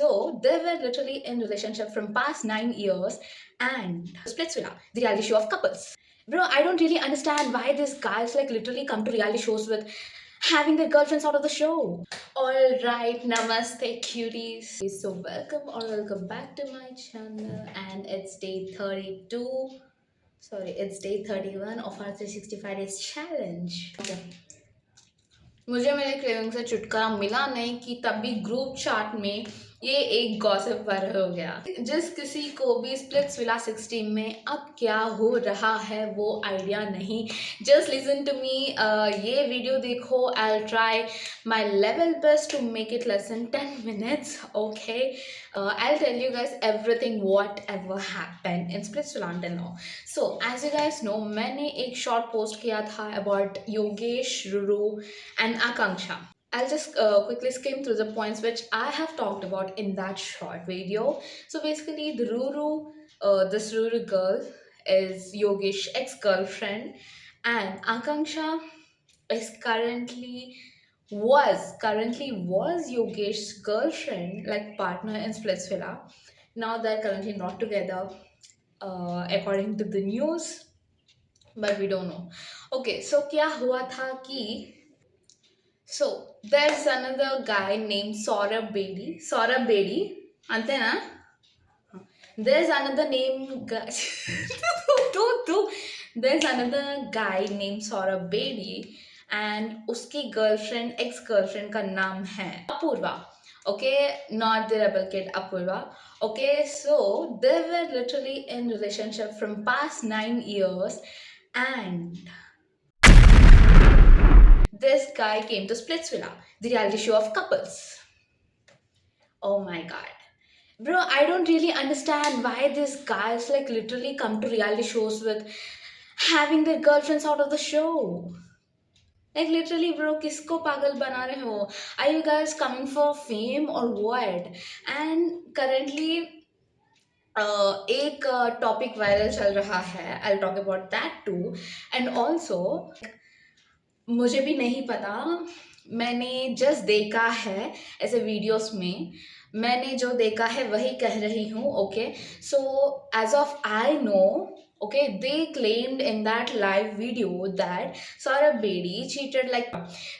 so they were literally in relationship from past 9 years and Splitsvilla, the reality show of couples. Bro, I don't really understand why these guys like literally come to reality shows with having their girlfriends out of the show. All right, namaste cuties. So welcome back to my channel, and it's day 32. Sorry, it's day 31 of our 365 days challenge. Okay. मुझे मेरे craving से छुटकारा मिला नहीं कि तभी group chat में ये एक गॉसिप वायरल हो गया। जिस किसी को भी स्प्लिट्स विला 16 में अब क्या हो रहा है वो आइडिया नहीं। जस्ट लिसन टू मी, ये वीडियो देखो। I will try my level best to make it less in 10 minutes. Okay, I'll tell you guys everything whatever happened in Splitsvilla until now. So as you guys know, मैंने एक short post किया था about Yogesh, Ruru and Akanksha. I'll just quickly skim through the points which I have talked about in that short video. So basically, the this Ruru girl is Yogesh's ex-girlfriend, and Akanksha is currently was Yogesh's girlfriend, like partner in Splitsvilla. Now they're currently not together, according to the news, but we don't know. Okay, so क्या हुआ था कि so there's another guy named Saurabh Bedi. Saurabh Bedi, ante na? There's another name guy. There's another guy named Saurabh Bedi, and उसकी girlfriend, ex-girlfriend का नाम है Apurva. Okay, not the rebel kid Apurva. Okay, so they were literally in relationship from past 9 years, and this guy came to Splitsvilla, the reality show of couples. Oh my god. Bro, I don't really understand why these guys like literally come to reality shows with having their girlfriends out of the show. Like literally, bro, किसको पागल बना रहे हो? Are you guys coming for fame or what? And currently, एक topic viral चल रहा है. I'll talk about that too. And also, मुझे भी नहीं पता, मैंने जस्ट देखा है ऐसे वीडियोस में, मैंने जो देखा है वही कह रही हूँ. Okay, so as of I know, okay, they claimed in that live video that Saurabh Bedi cheated like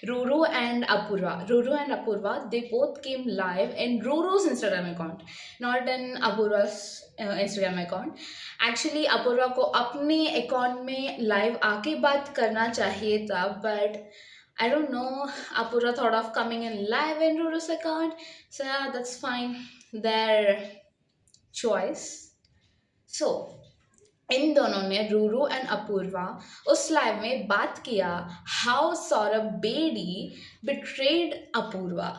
Ruru and Apurva. They both came live in Ruru's Instagram account, not in Apurva's Instagram account. Actually Apurva को अपने account में live आके बात करना चाहिए था, but I don't know, Apurva thought of coming in live in Ruru's account. So yeah, that's fine, their choice. So इन दोनों ने, रूरू एंड अपूर्वा, उस लाइव में बात किया how Saurabh Bedi betrayed Apurva.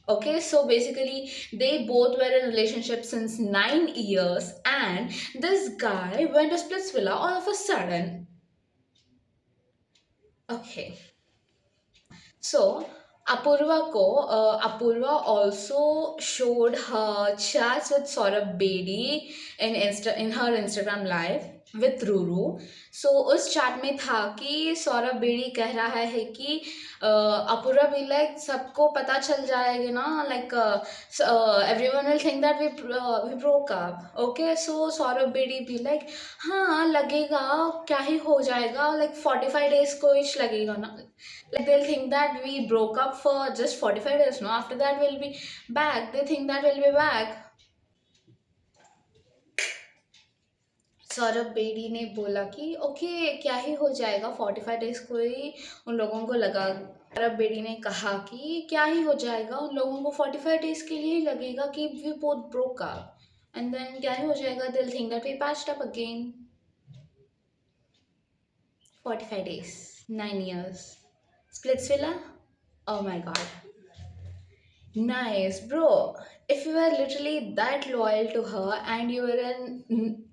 Okay, so basically they both were in a relationship since 9 years, and this guy went to Splitsvilla all of a sudden. Okay, so Apurva also showed her chats with Saurabh Bedi in her Instagram live with Ruru. So उस chat में था कि सौरभ बेड़ी कह रहा है कि अपूर्वा भी लाइक सबको पता चल जाएगा ना, like everyone will think that we broke up. Okay, so Saurabh Bedi भी लाइक हाँ लगेगा, क्या ही हो जाएगा, लाइक 45 days को ही लगेगा ना. Like they'll think that we broke up for just 45 days, no? After that we'll be back. They think that we'll be back. Saurabh बेड़ी ने बोला कि ओके क्या ही हो जाएगा, 45 days को ही उन लोगों को लगा. सौरभ बेड़ी ने कहा कि क्या ही हो जाएगा, उन लोगों को 45 days के लिए ही लगेगा कि we both broke up, and then क्या ही हो जाएगा, they'll think that we patched up again. 45 days, 9 years. Splitsvilla? Oh my god. Nice, bro. If you were literally that loyal to her and you were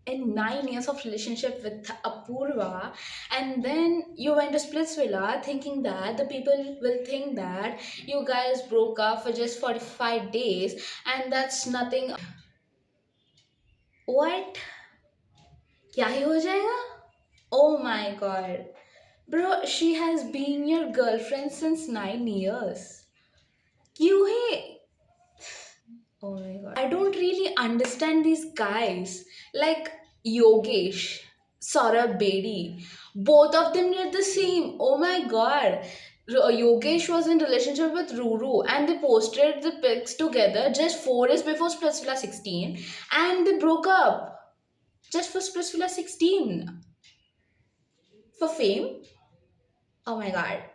in 9 years of relationship with Apurva, and then you went to Splitsvilla thinking that the people will think that you guys broke up for just 45 days and that's nothing. What? क्या ही हो जाएगा? Oh my god. Bro, she has been your girlfriend since 9 years. क्यों है? Oh my god. I don't really understand these guys. Like Yogesh, Saurabh Bedi. Both of them did the same. Oh my god. Yogesh was in relationship with Ruru and they posted the pics together just 4 days before Splitsvilla 16 and they broke up just for Splitsvilla 16. For fame? Oh my god.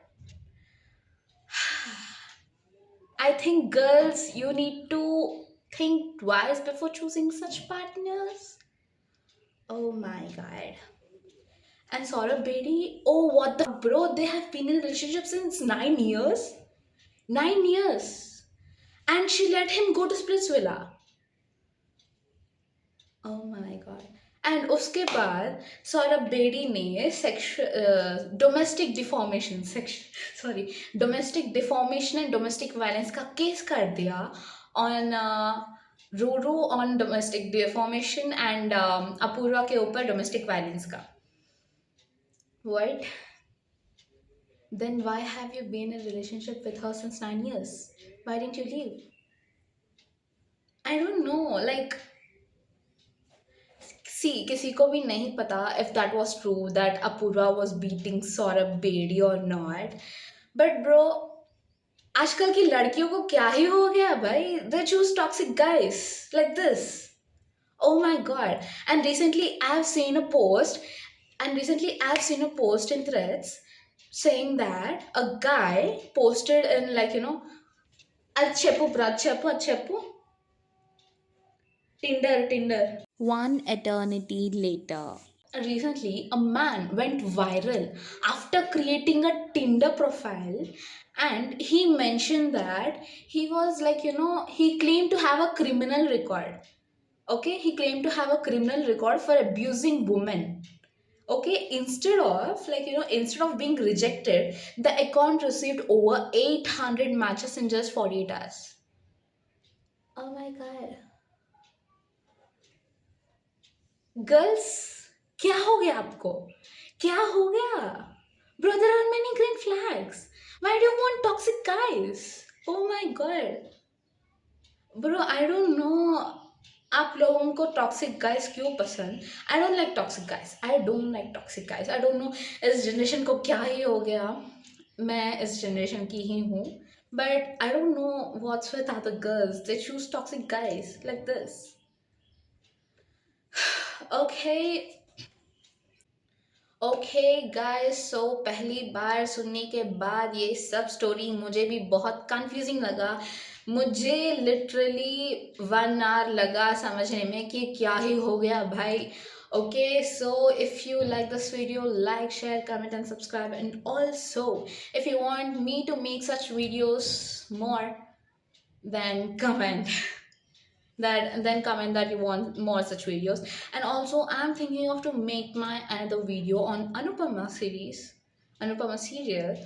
I think girls, you need to think twice before choosing such partners. Oh my god. And Saurabh Bedi, oh what the bro, they have been in a relationship since 9 years. 9 years. And she let him go to Splitsvilla. Oh my god. And उसके बाद सौरभ बेडी ने domestic defamation sorry domestic defamation and domestic violence का case कर दिया on Ruru on domestic defamation and Apurva के ऊपर domestic violence का. What? Then why have you been in a relationship with her since 9 years? Why didn't you leave? I don't know. Like, see, किसी को भी नहीं पता if that was true that Apurva was beating Saurabh Bedi or not. But bro, आजकल की लड़कियों को क्या ही हो गया भाई? They choose toxic guys like this. Oh my god. And recently I've seen a post in Threads saying that a guy posted in like, Acheppu, Tinder. One eternity later. Recently, a man went viral after creating a Tinder profile and he mentioned that he was like, he claimed to have a criminal record. Okay, he claimed to have a criminal record for abusing women. Okay, instead of being rejected, the account received over 800 matches in just 48 hours. Oh my god. Girls, क्या हो गया आपको? क्या हो गया? Bro, there are many green flags. Why do you want toxic guys? Oh my god. Bro, I don't know. आप लोगों को टॉक्सिक गाइस क्यों पसंद? I don't like toxic guys. I don't like toxic guys. I don't no इस generation को क्या ही हो गया. मैं इस जनरेशन की ही हूँ. But I don't know what's with other girls. They choose toxic guys like this. Okay guys, so पहली बार सुनने के बाद ये सब स्टोरी मुझे भी बहुत कंफ्यूजिंग लगा. मुझे लिटरली 1 आवर लगा समझने में कि क्या ही हो गया भाई. Okay, so if you like this video, like, share, comment and subscribe. And also if you want me to make such videos more, then comment that you want more such videos. And also I'm thinking of to make my another video on Anupama serial.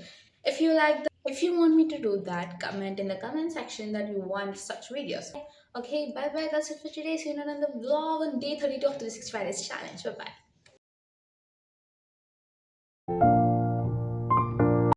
If you like if you want me to do that, comment in the comment section that you want such videos. Okay, bye bye, that's it for today. See you in another vlog on day 32 of 365 days challenge. Bye bye.